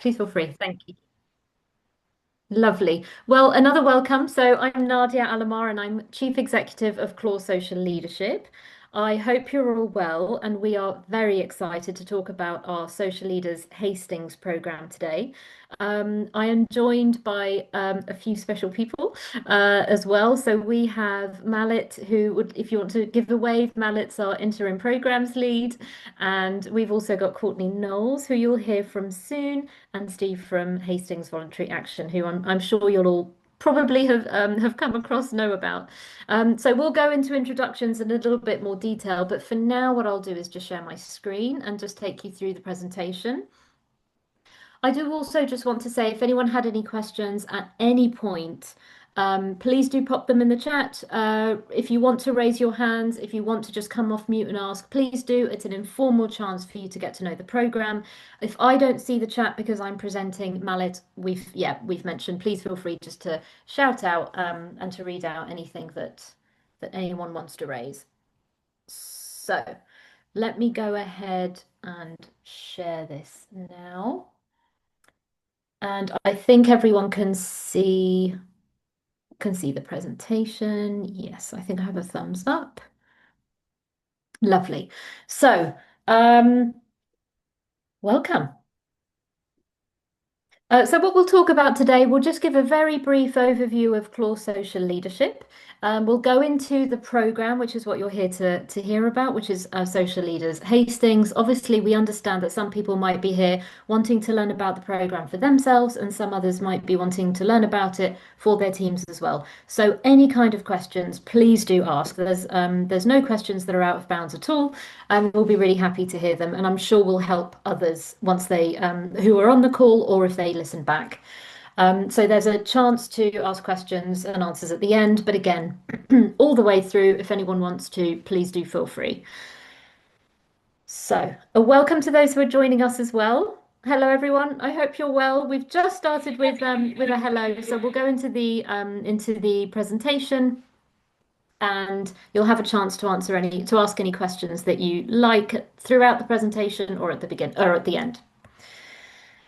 Please feel free. Thank you. Lovely. Well, another welcome. So I'm Nadia Alamar and I'm Chief Executive of Claw Social Leadership. I hope you're all well, and we are very excited to talk about our Social Leaders Hastings program today. I am joined by a few special people as well. So we have Mallet, who would, if you want to give a wave, Mallet's our interim programs lead. And we've also got Courtney Knowles, who you'll hear from soon, and Steve from Hastings Voluntary Action, who I'm sure you'll all probably have come across, know about. So we'll go into introductions in a little bit more detail, but for now, what I'll do is just share my screen and just take you through the presentation. I do also just want to say if anyone had any questions at any point, please do pop them in the chat. If you want to raise your hands, if you want to just come off mute and ask, please do. It's an informal chance for you to get to know the program. If I don't see the chat because I'm presenting, Mallet, we've mentioned, please feel free just to shout out and to read out anything that anyone wants to raise. So let me go ahead and share this now. And I think everyone can see the presentation. Yes, I think I have a thumbs up. Lovely. So, welcome. So what we'll talk about today, we'll just give a very brief overview of Claw Social Leadership. We'll go into the program, which is what you're here to hear about, which is Social Leaders Hastings. Obviously, we understand that some people might be here wanting to learn about the program for themselves, and some others might be wanting to learn about it for their teams as well. So any kind of questions, please do ask. There's no questions that are out of bounds at all, and we'll be really happy to hear them. And I'm sure we'll help others once they who are on the call or if they listen back. So there's a chance to ask questions and answers at the end, but again, all the way through, if anyone wants to, please do feel free. So a welcome to those who are joining us as well. Hello, everyone. I hope you're well. We've just started with a hello, so we'll go into the presentation, and you'll have a chance to ask any questions that you like throughout the presentation or at the begin or at the end.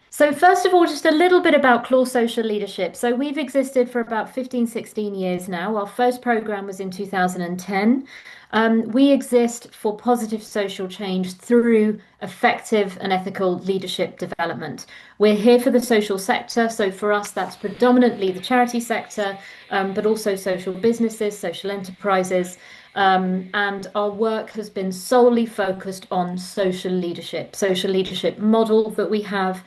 So first of all, just a little bit about Claw Social Leadership. So we've existed for about 15, 16 years now. Our first program was in 2010. We exist for positive social change through effective and ethical leadership development. We're here for the social sector. So for us, that's predominantly the charity sector, but also social businesses, social enterprises. And our work has been solely focused on social leadership. Social leadership model that we have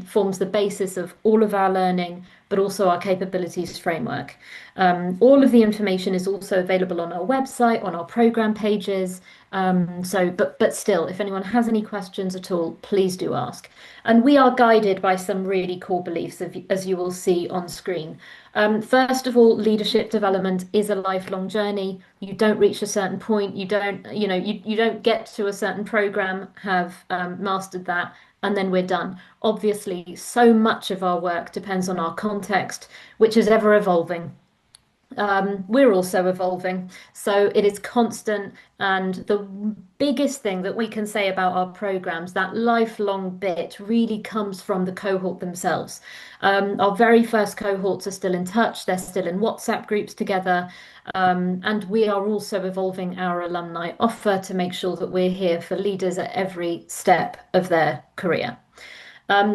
forms the basis of all of our learning, but also our capabilities framework. All of the information is also available on our website, on our program pages. But still, if anyone has any questions at all, please do ask. And we are guided by some really core beliefs, as you will see on screen. First of all, leadership development is a lifelong journey. You don't reach a certain point. You don't get to a certain program, have mastered that, and then we're done. Obviously, so much of our work depends on our context, which is ever evolving. We're also evolving, so it is constant. And the biggest thing that we can say about our programs, that lifelong bit, really comes from the cohort themselves. Our very first cohorts are still in touch, they're still in WhatsApp groups together. And we are also evolving our alumni offer to make sure that we're here for leaders at every step of their career.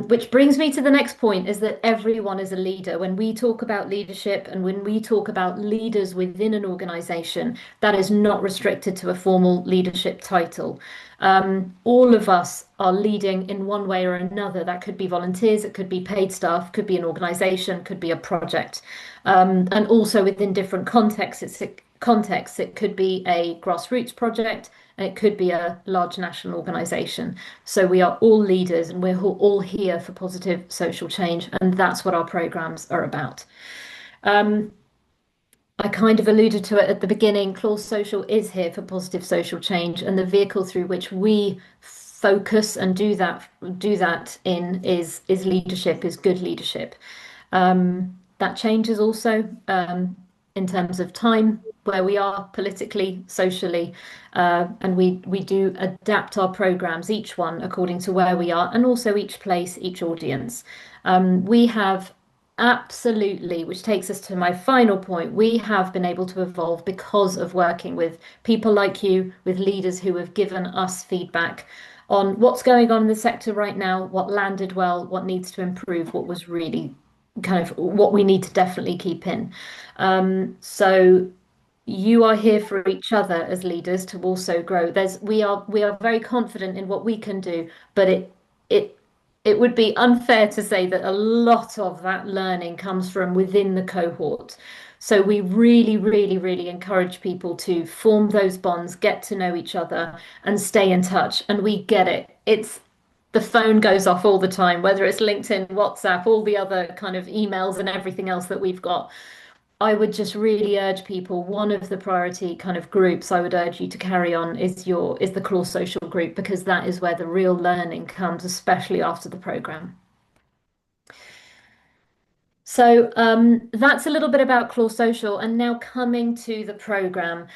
Which brings me to the next point, is that everyone is a leader. When we talk about leadership and when we talk about leaders within an organization, that is not restricted to a formal leadership title. All of us are leading in one way or another. That could be volunteers, it could be paid staff, could be an organization, could be a project. And also within different contexts, it could be a grassroots project, and it could be a large national organization. So we are all leaders and we're all here for positive social change, and that's what our programs are about. I kind of alluded to it at the beginning. Claw Social is here for positive social change, and the vehicle through which we focus and do that in is leadership, is good leadership. That changes also in terms of time. where we are politically, socially, and we do adapt our programs, each one according to where we are, and also each place, each audience. We have absolutely, which takes us to my final point, we have been able to evolve because of working with people like you, with leaders who have given us feedback on what's going on in the sector right now, what landed well, what needs to improve, what was really kind of what we need to definitely keep in. So you are here for each other as leaders to also grow. We are very confident in what we can do, but it it would be unfair to say that a lot of that learning comes from within the cohort. So we really, really, really encourage people to form those bonds, get to know each other, and stay in touch. And we get it. It's the phone goes off all the time, whether it's LinkedIn, WhatsApp, all the other kind of emails and everything else that we've got. I would just really urge people, one of the priority kind of groups I would urge you to carry on is the Claw Social group, because that is where the real learning comes, especially after the program. So that's a little bit about Claw Social, and now coming to the program.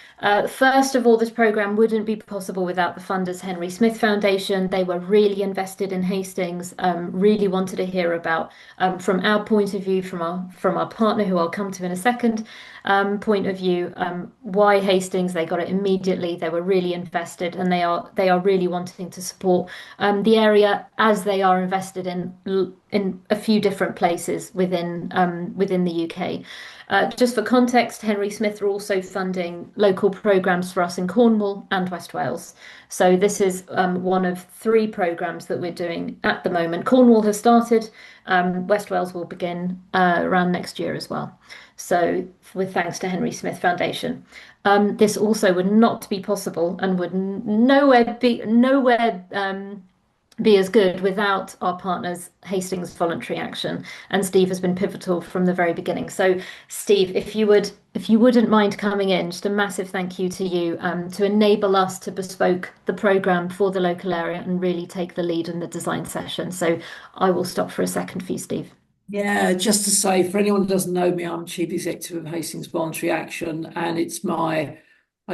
First of all, this program wouldn't be possible without the funders Henry Smith Foundation. They were really invested in Hastings, really wanted to hear about, from our point of view, from our partner, who I'll come to in a second, point of view, why Hastings. They got it immediately. They were really invested, and they are really wanting to support the area, as they are invested in a few different places within the UK. Just for context, Henry Smith are also funding local programmes for us in Cornwall and West Wales. So this is one of 3 programmes that we're doing at the moment. Cornwall has started. West Wales will begin around next year as well. So with thanks to Henry Smith Foundation. This also would not be possible and would nowhere be as good without our partners, Hastings Voluntary Action. And Steve has been pivotal from the very beginning. So Steve, if you wouldn't mind coming in, just a massive thank you to you, to enable us to bespoke the programme for the local area and really take the lead in the design session. So I will stop for a second for you, Steve. Yeah, just to say, for anyone who doesn't know me, I'm Chief Executive of Hastings Voluntary Action, and it's I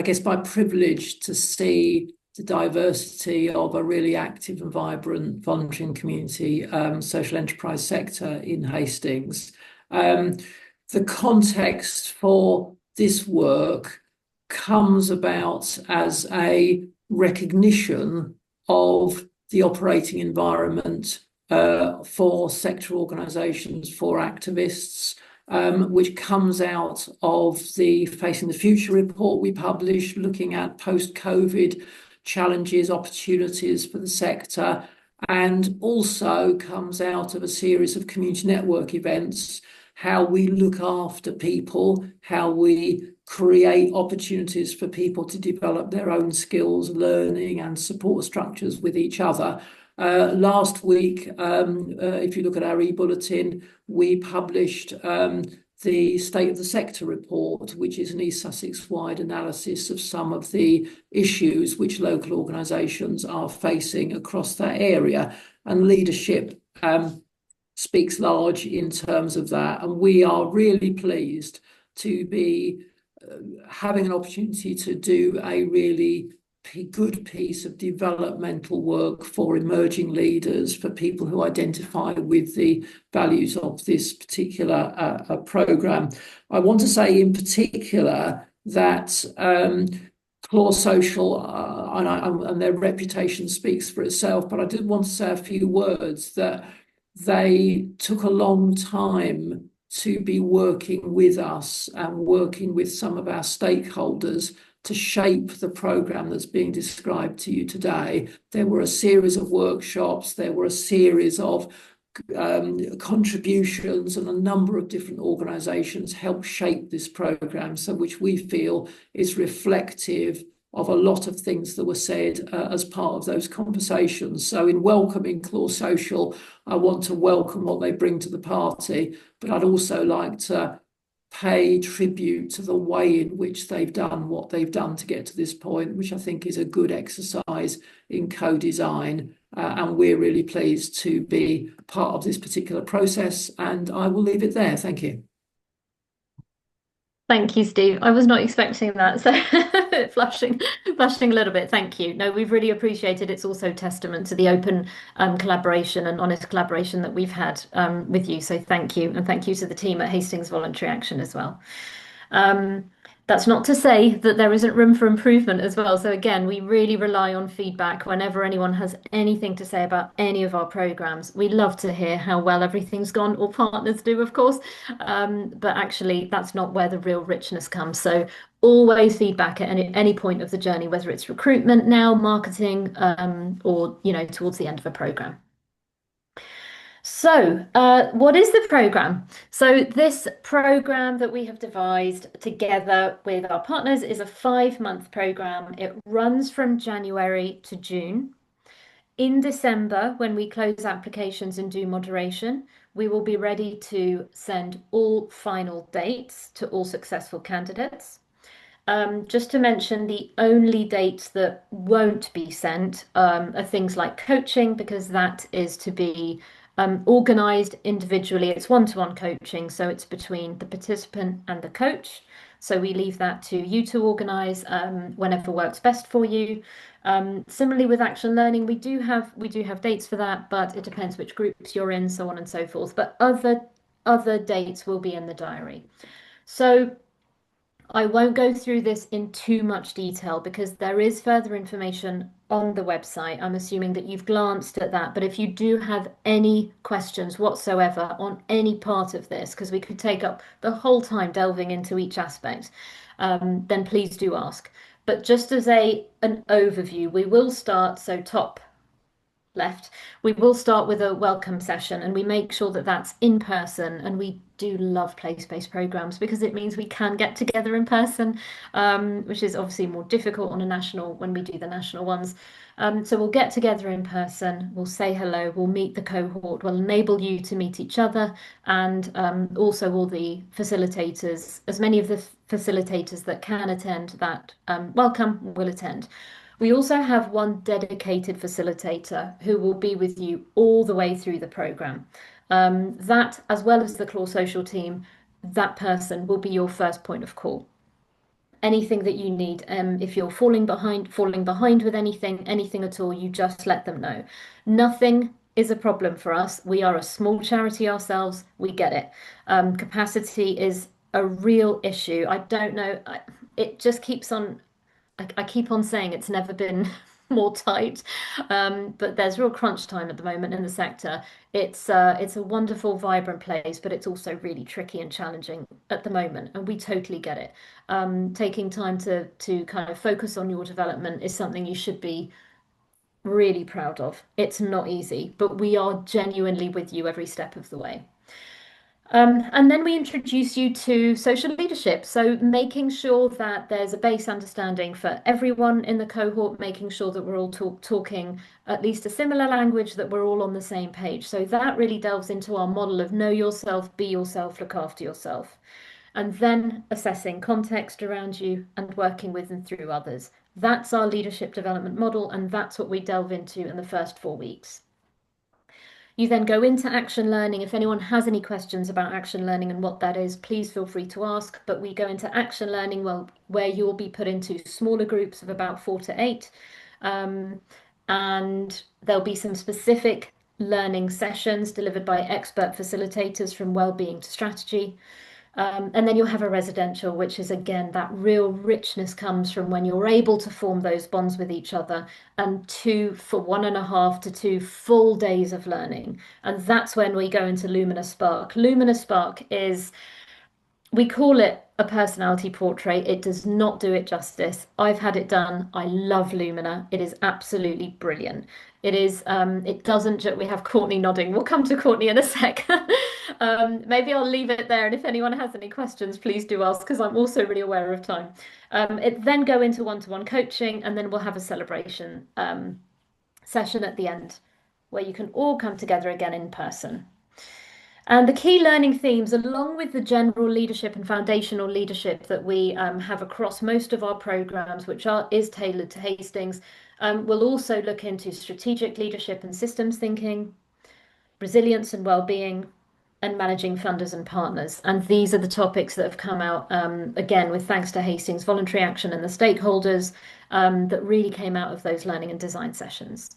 guess, my privilege to see the diversity of a really active and vibrant volunteering community, social enterprise sector in Hastings. The context for this work comes about as a recognition of the operating environment for sector organisations, for activists, which comes out of the Facing the Future report we published, looking at post-COVID challenges, opportunities for the sector, and also comes out of a series of community network events, how we look after people, how we create opportunities for people to develop their own skills, learning and support structures with each other. Last week, if you look at our e-bulletin, we published the State of the Sector report, which is an East Sussex-wide analysis of some of the issues which local organisations are facing across that area. And leadership speaks large in terms of that. And we are really pleased to be having an opportunity to do a really good piece of developmental work for emerging leaders, for people who identify with the values of this particular programme. I want to say in particular that Claw Social and their reputation speaks for itself, but I did want to say a few words that they took a long time to be working with us and working with some of our stakeholders to shape the programme that's being described to you today. There were a series of workshops, there were a series of contributions, and a number of different organisations helped shape this programme, so which we feel is reflective of a lot of things that were said as part of those conversations. So in welcoming Claw Social, I want to welcome what they bring to the party, but I'd also like to pay tribute to the way in which they've done what they've done to get to this point, which I think is a good exercise in co-design. And we're really pleased to be part of this particular process. And I will leave it there. Thank you. Thank you, Steve. I was not expecting that. So flushing, flushing a little bit. Thank you. No, we've really appreciated. It's also testament to the open collaboration and honest collaboration that we've had with you. So thank you. And thank you to the team at Hastings Voluntary Action as well. Um, that's not to say that there isn't room for improvement as well. So again, we really rely on feedback whenever anyone has anything to say about any of our programs. We love to hear how well everything's gone, or partners do, of course. But actually, that's not where the real richness comes. So always feedback at any point of the journey, whether it's recruitment now, marketing, or towards the end of a program. So, what is the program? So, this program that we have devised together with our partners is a 5-month program. It runs from January to June. In December, when we close applications and do moderation, we will be ready to send all final dates to all successful candidates. Just to mention, the only dates that won't be sent are things like coaching, because that is to be organised individually. It's one-to-one coaching, so it's between the participant and the coach. So we leave that to you to organise whenever works best for you. Similarly with action learning, we do have dates for that, but it depends which groups you're in, so on and so forth. But other dates will be in the diary. So I won't go through this in too much detail because there is further information on the website. I'm assuming that you've glanced at that, but if you do have any questions whatsoever on any part of this, because we could take up the whole time delving into each aspect, then please do ask. But just as an overview, we will start, so top left, we will start with a welcome session, and we make sure that that's in person. And we do love place-based programs because it means we can get together in person, which is obviously more difficult on a national when we do the national ones. So we'll get together in person, we'll say hello, we'll meet the cohort, we'll enable you to meet each other, and also all the facilitators, as many of the facilitators that can attend that welcome will attend. We also have one dedicated facilitator who will be with you all the way through the program. That, as well as the Claw Social team, that person will be your first point of call. Anything that you need, if you're falling behind with anything at all, you just let them know. Nothing is a problem for us. We are a small charity ourselves. We get it. Capacity is a real issue. I don't know. It just keeps on I keep on saying it's never been more tight, but there's real crunch time at the moment in the sector. It's a wonderful, vibrant place, but it's also really tricky and challenging at the moment, and we totally get it. Taking time to kind of focus on your development is something you should be really proud of. It's not easy, but we are genuinely with you every step of the way. And then we introduce you to social leadership. So making sure that there's a base understanding for everyone in the cohort, making sure that we're all talking at least a similar language, that we're all on the same page. So that really delves into our model of know yourself, be yourself, look after yourself. And then assessing context around you and working with and through others. That's our leadership development model, and that's what we delve into in the first 4 weeks. You then go into action learning. If anyone has any questions about action learning and what that is, please feel free to ask. But we go into action learning, well, where you'll be put into smaller groups of about 4 to 8. And there'll be some specific learning sessions delivered by expert facilitators from well-being to strategy. And then you'll have a residential, which is again, that real richness comes from when you're able to form those bonds with each other, and for 1.5 to 2 full days of learning. And that's when we go into Lumina Spark. Lumina Spark is, we call it a personality portrait. It does not do it justice. I've had it done. I love Lumina. It is absolutely brilliant. It is, it doesn't, we have Courtney nodding. We'll come to Courtney in a sec. Maybe I'll leave it there. And if anyone has any questions, please do ask, because I'm also really aware of time. It then go into one-to-one coaching, and then we'll have a celebration session at the end where you can all come together again in person. And the key learning themes, along with the general leadership and foundational leadership that we have across most of our programs, which is tailored to Hastings, we'll also look into strategic leadership and systems thinking, resilience and well-being, and managing funders and partners. And these are the topics that have come out, again, with thanks to Hastings Voluntary Action and the stakeholders, that really came out of those learning and design sessions.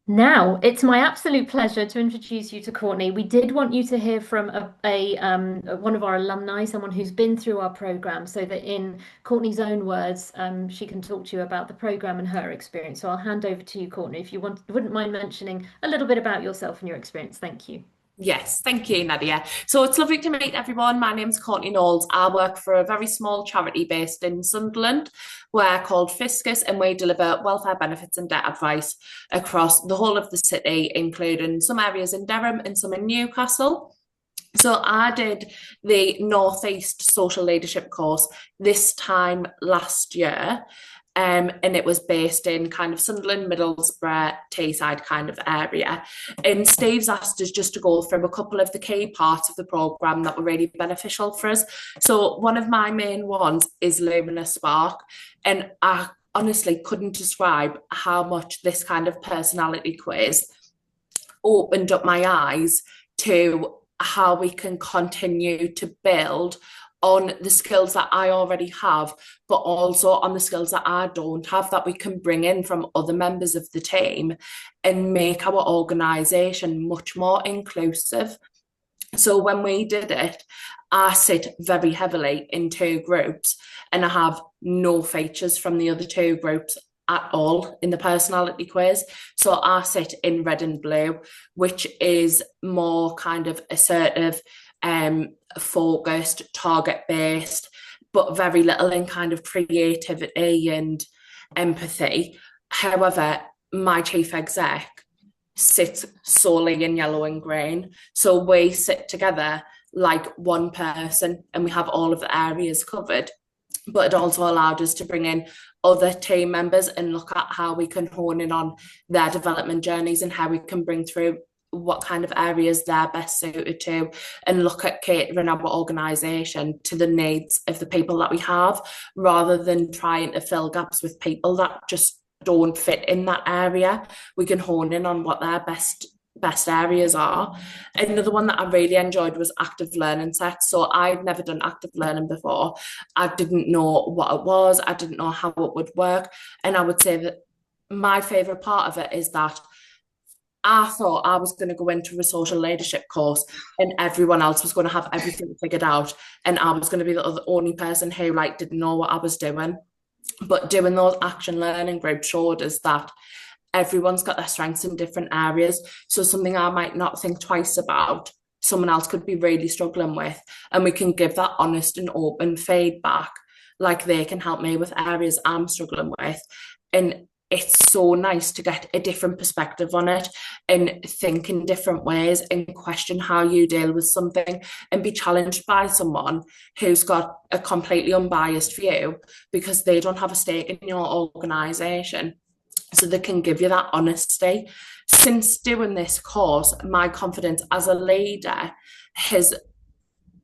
Now, it's my absolute pleasure to introduce you to Courtney. We did want you to hear from one of our alumni, someone who's been through our program, so that in Courtney's own words, she can talk to you about the program and her experience. So I'll hand over to you, Courtney, if you wouldn't mind mentioning a little bit about yourself and your experience. Thank you. Yes, thank you, Nadia. So it's lovely to meet everyone. My name's Courtney Knowles. I work for a very small charity based in Sunderland. We're called Fiscus, and we deliver welfare benefits and debt advice across the whole of the city, including some areas in Durham and some in Newcastle. So I did the Northeast Social Leadership course this time last year. And it was based in kind of Sunderland, Middlesbrough, Tayside kind of area. And Steve's asked us just to go through a couple of the key parts of the programme that were really beneficial for us. So one of my main ones is Luminous Spark. And I honestly couldn't describe how much this kind of personality quiz opened up my eyes to how we can continue to build on the skills that I already have, but also on the skills that I don't have that we can bring in from other members of the team and make our organisation much more inclusive. So when we did it, I sit very heavily in two groups and I have no features from the other two groups at all in the personality quiz. So I sit in red and blue, which is more kind of assertive, focused, target based, but very little in kind of creativity and empathy. However, my chief exec sits solely in yellow and green. So we sit together like one person and we have all of the areas covered. But it also allowed us to bring in other team members and look at how we can hone in on their development journeys and how we can bring through what kind of areas they're best suited to and look at catering our organisation to the needs of the people that we have rather than trying to fill gaps with people that just don't fit in that area. We can hone in on what their best areas are. Another one that I really enjoyed was active learning sets. So I'd never done active learning before. I didn't know what it was. I didn't know how it would work. And I would say that my favourite part of it is that I thought I was going to go into a social leadership course and everyone else was going to have everything figured out. And I was going to be the only person who didn't know what I was doing. But doing those action learning groups showed us that everyone's got their strengths in different areas. So something I might not think twice about, someone else could be really struggling with. And we can give that honest and open feedback, like they can help me with areas I'm struggling with. And it's so nice to get a different perspective on it and think in different ways and question how you deal with something and be challenged by someone who's got a completely unbiased view because they don't have a stake in your organisation. So they can give you that honesty. Since doing this course, my confidence as a leader has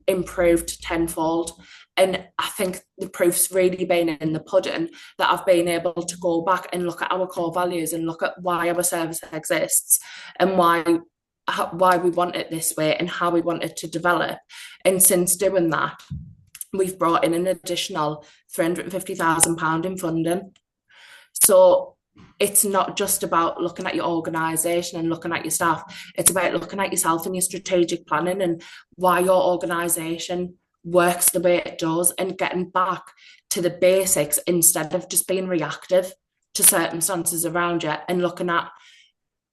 improved tenfold. And I think the proof's really been in the pudding that I've been able to go back and look at our core values and look at why our service exists and why we want it this way and how we want it to develop. And since doing that, we've brought in an additional £350,000 in funding. So it's not just about looking at your organisation and looking at your staff. It's about looking at yourself and your strategic planning and why your organisation works the way it does and getting back to the basics instead of just being reactive to circumstances around you and looking at,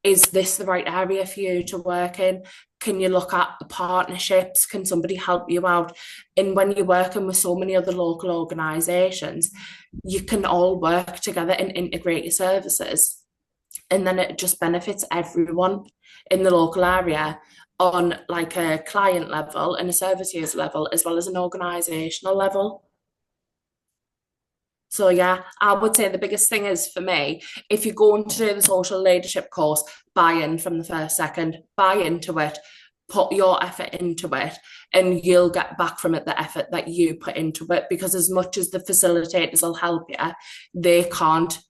is this the right area for you to work in? Can you look at partnerships? Can somebody help you out? And when you're working with so many other local organisations, you can all work together and integrate your services. And then it just benefits everyone in the local area on a client level and a service user level, as well as an organisational level. So yeah, I would say the biggest thing is for me, if you're going to do the social leadership course, buy in from the first second, buy into it, put your effort into it, and you'll get back from it the effort that you put into it. Because as much as the facilitators will help you, they can't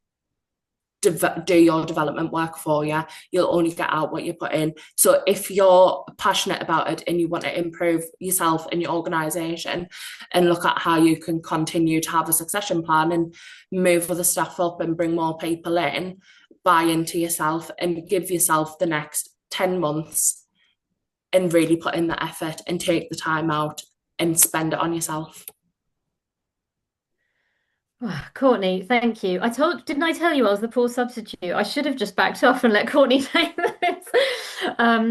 do your development work for you. You'll only get out what you put in. So if you're passionate about it and you want to improve yourself and your organisation and look at how you can continue to have a succession plan and move other staff up and bring more people in, buy into yourself and give yourself the next 10 months and really put in the effort and take the time out and spend it on yourself. Oh, Courtney, thank you. Didn't I tell you I was the poor substitute? I should have just backed off and let Courtney take this.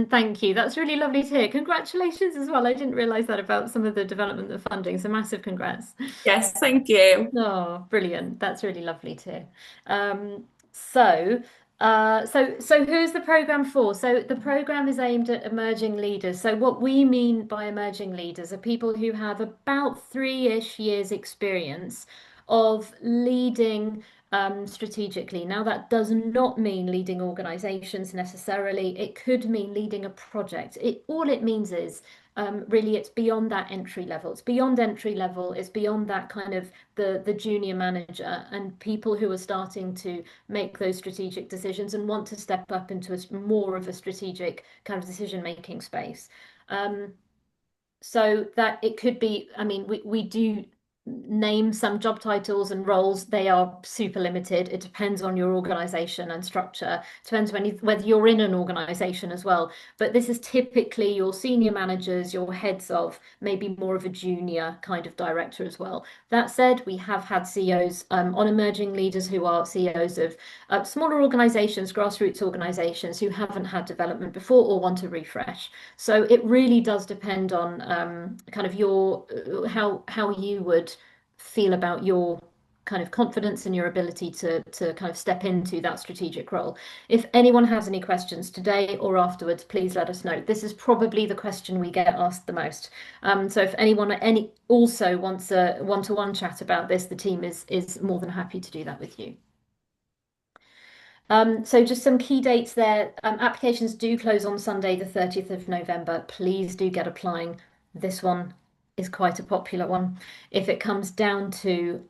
Thank you. That's really lovely to hear. Congratulations as well. I didn't realize that about some of the development of funding. So massive congrats. Yes, thank you. Oh, brilliant. That's really lovely to hear. Um, so, so who's the program for? So the program is aimed at emerging leaders. So what we mean by emerging leaders are people who have about 3-ish years experience of leading strategically. Now, that does not mean leading organizations necessarily. It could mean leading a project. All it means is really it's beyond that entry level. It's beyond entry level. It's beyond that kind of the junior manager and people who are starting to make those strategic decisions and want to step up into more of a strategic kind of decision making space. So that it could be, I mean, we do name some job titles and roles. They are super limited. It depends on your organization and structure. It depends whether you're in an organization as well. But this is typically your senior managers, your heads of, maybe more of a junior kind of director as well. That said, we have had CEOs on emerging leaders who are CEOs of smaller organizations, grassroots organizations who haven't had development before or want to refresh. So it really does depend on kind of your how you would feel about your kind of confidence and your ability to kind of step into that strategic role. If anyone has any questions today or afterwards, please let us know. This is probably the question we get asked the most. So if anyone also wants a one-to-one chat about this, the team is more than happy to do that with you. So just some key dates there. Applications do close on Sunday, the 30th of November. Please do get applying. This one is quite a popular one. If it comes down to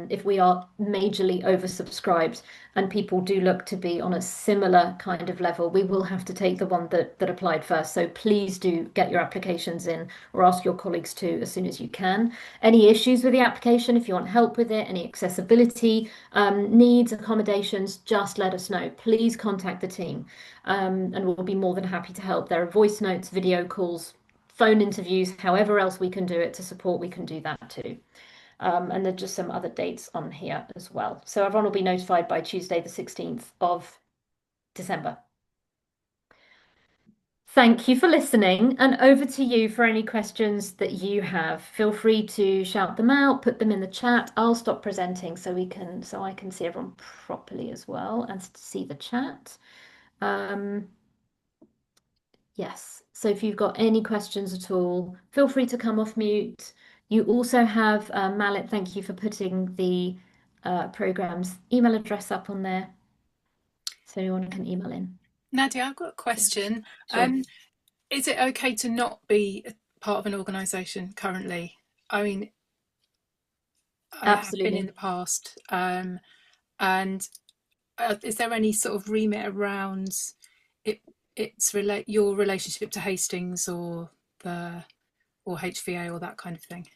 if we are majorly oversubscribed and people do look to be on a similar kind of level, we will have to take the one that applied first. So please do get your applications in or ask your colleagues to as soon as you can. Any issues with the application, if you want help with it, any accessibility needs, accommodations, just let us know. Please contact the team and we'll be more than happy to help. There are voice notes, video calls, phone interviews, however else we can do it to support, we can do that too. And there's just some other dates on here as well. So everyone will be notified by Tuesday, the 16th of December. Thank you for listening, and over to you for any questions that you have. Feel free to shout them out, put them in the chat. I'll stop presenting so I can see everyone properly as well and see the chat. Yes, so if you've got any questions at all, feel free to come off mute. You also have Mallet, thank you for putting the program's email address up on there so anyone can email in. Nadia, I've got a question. Sure. Is it okay to not be part of an organisation currently? I mean, I Absolutely. have been in the past. And is there any sort of remit around your relationship to Hastings or HVA or that kind of thing?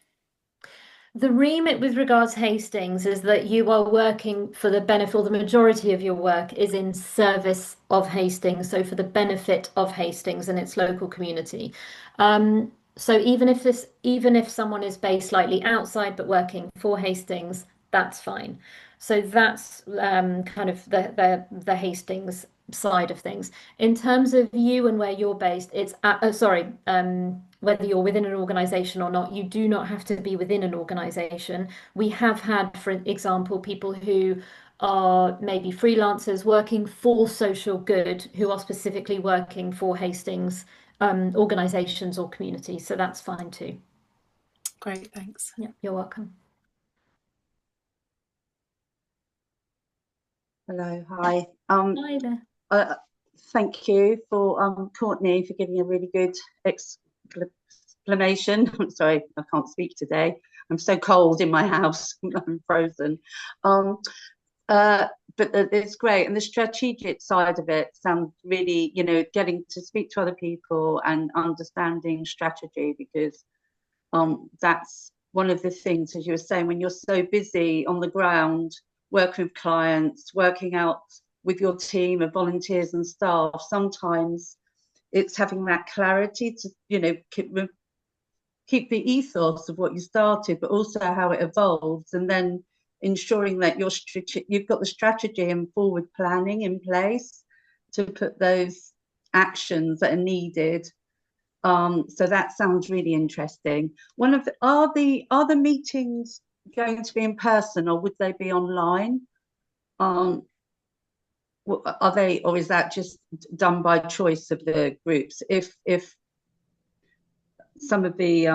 The remit with regards to Hastings is that you are working for the benefit, or the majority of your work is in service of Hastings, so for the benefit of Hastings and its local community. So even if someone is based slightly outside but working for Hastings, that's fine. So that's kind of the Hastings side of things. In terms of you and where you're based, it's whether you're within an organization or not, you do not have to be within an organization. We have had, for example, people who are maybe freelancers working for social good, who are specifically working for Hastings organizations or communities. So that's fine too. Great, thanks. Yeah, you're welcome. Hello, hi. Hi there. Thank you for Courtney for giving a really good explanation. I'm sorry, I can't speak today. I'm so cold in my house. I'm frozen. but it's great, and the strategic side of it sounds really, getting to speak to other people and understanding strategy, because that's one of the things, as you were saying, when you're so busy on the ground, working with clients, working out with your team of volunteers and staff, sometimes it's having that clarity to, keep the ethos of what you started, but also how it evolves, and then ensuring that you've got the strategy and forward planning in place to put those actions that are needed. So that sounds really interesting. Are the meetings going to be in person, or would they be online? Are they, or is that just done by choice of the groups? If some of the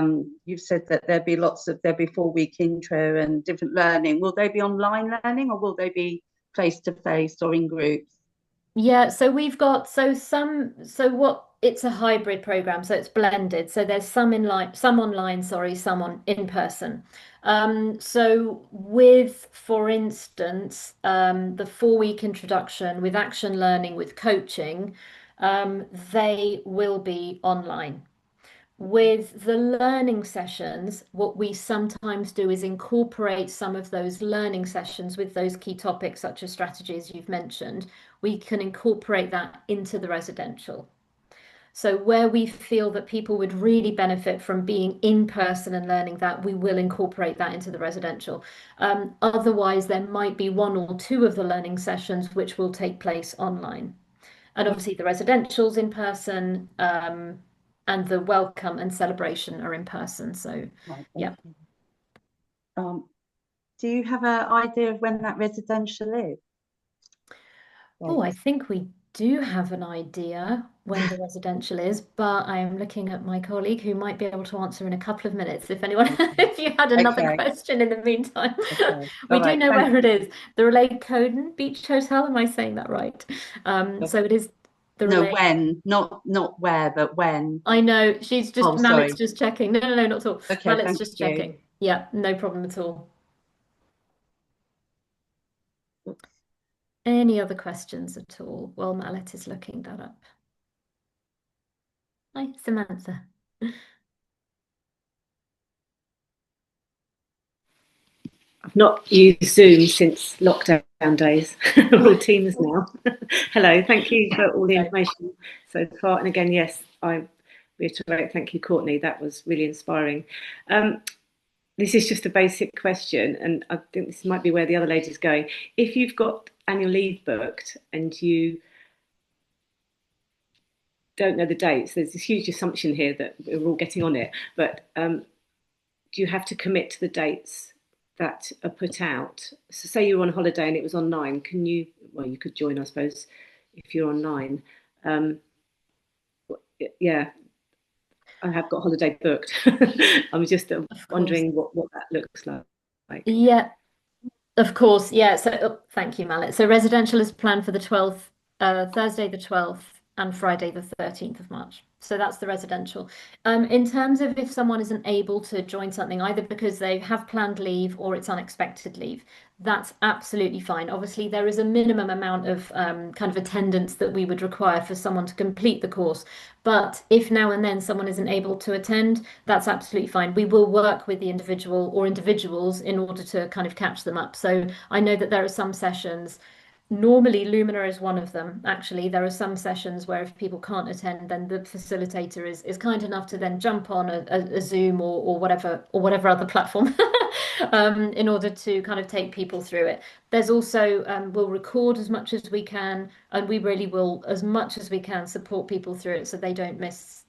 you've said that there'll be 4-week intro and different learning. Will they be online learning, or will they be face to face or in groups? Yeah, so we've got it's a hybrid program, so it's blended. So there's some online, sorry, some in person. So with, for instance, the 4-week introduction with action learning with coaching, they will be online. With the learning sessions, what we sometimes do is incorporate some of those learning sessions with those key topics, such as strategies you've mentioned. We can incorporate that into the residential. So where we feel that people would really benefit from being in person and learning that, we will incorporate that into the residential. Otherwise, there might be 1 or 2 of the learning sessions which will take place online. And obviously the residentials in person, and the welcome and celebration are in person. So Right, yeah. Do you have an idea of when that residential is? Oh, I think we do have an idea when the residential is, but I am looking at my colleague who might be able to answer in a couple of minutes if anyone, if you had another Okay. question in the meantime. Okay. We All do right. know Thank where it you. is. The Relay Coden Beach Hotel, am I saying that right? So it is the No, Relay. when, not where, but when. I know, she's just, Oh, Malik's sorry. just checking. No, no, no, not at all. Okay, Malik's thank just you. checking. Yeah, no problem at all. Oops. Any other questions at all? Well, Malit is looking that up. Hi, Samantha. I've not used Zoom since lockdown days. We're all Teams now. Hello, thank you for all the information so far. And again, yes, I reiterate, thank you, Courtney. That was really inspiring. This is just a basic question, and I think this might be where the other lady's going. If you've got annual leave booked and you don't know the dates, there's this huge assumption here that we're all getting on it, but do you have to commit to the dates that are put out? So say you're on holiday and it was on 9, can you, well, you could join, I suppose, if you're on 9. Yeah, I have got holiday booked. I'm just wondering what that looks like. Yeah, of course. Yeah. So thank you, Malit. So residential is planned for the 12th, Thursday the 12th and Friday the 13th of March. So that's the residential. In terms of if someone isn't able to join something, either because they have planned leave or it's unexpected leave, that's absolutely fine. Obviously, there is a minimum amount of kind of attendance that we would require for someone to complete the course. But if now and then someone isn't able to attend, that's absolutely fine. We will work with the individual or individuals in order to kind of catch them up. So I know that there are some sessions. Normally, Lumina is one of them. Actually, there are some sessions where if people can't attend, then the facilitator is kind enough to then jump on a Zoom or whatever other platform in order to kind of take people through it. There's also we'll record as much as we can, and we really will, as much as we can, support people through it so they don't miss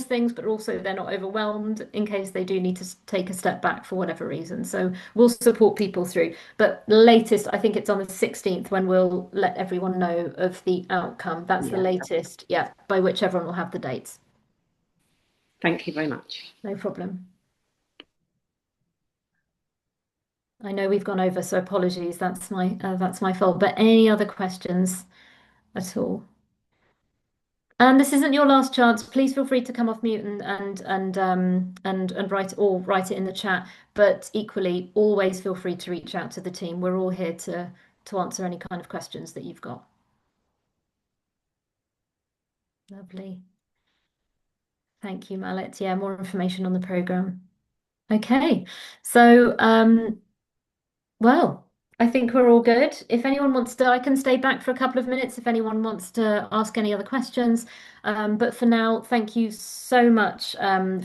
things, but also they're not overwhelmed in case they do need to take a step back for whatever reason. So we'll support people through. But latest, I think it's on the 16th when we'll let everyone know of the outcome. That's the latest, yeah, by which everyone will have the dates. Thank you very much. No problem. I know we've gone over, so apologies. That's my fault. But any other questions at all? And this isn't your last chance. Please feel free to come off mute and write it in the chat. But equally, always feel free to reach out to the team. We're all here to to answer any kind of questions that you've got. Lovely. Thank you, Mallet. Yeah, more information on the programme. Okay, so well, I think we're all good. If anyone wants to, I can stay back for a couple of minutes if anyone wants to ask any other questions. But for now, thank you so much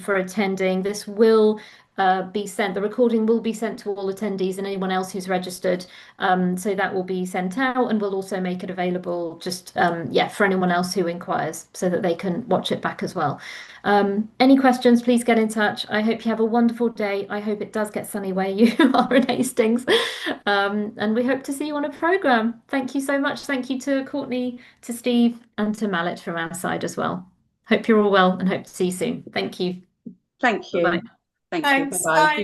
for attending. This will be sent, the recording will be sent to all attendees and anyone else who's registered. So that will be sent out, and we'll also make it available just, yeah, for anyone else who inquires so that they can watch it back as well. Any questions, please get in touch. I hope you have a wonderful day. I hope it does get sunny where you are in Hastings. And we hope to see you on a programme. Thank you so much. Thank you to Courtney, to Steve, and to Mallet from our side as well. Hope you're all well and hope to see you soon. Thank you. Thank you. Bye-bye. Thank Thanks. you. Bye-bye. Bye.